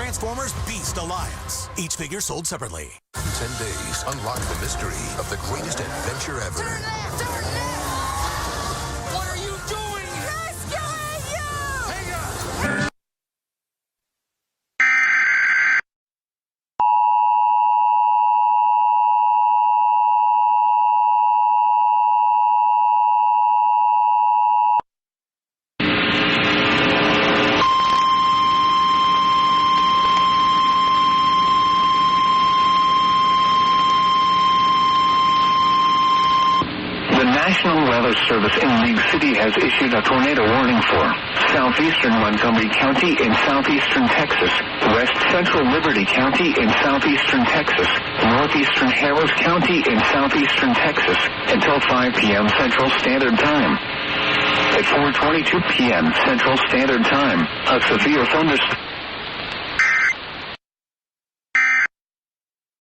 Transformers Beast Alliance. Each figure sold separately. In 10 days, unlock the mystery of the greatest adventure ever. Turn left! Turn left! What are you doing? Rescuing you! Hang on! National Weather Service in League City has issued a tornado warning for southeastern Montgomery County in southeastern Texas, west central Liberty County in southeastern Texas, northeastern Harris County in southeastern Texas until 5 p.m. Central Standard Time. At 4:22 p.m. Central Standard Time, a severe thunderstorm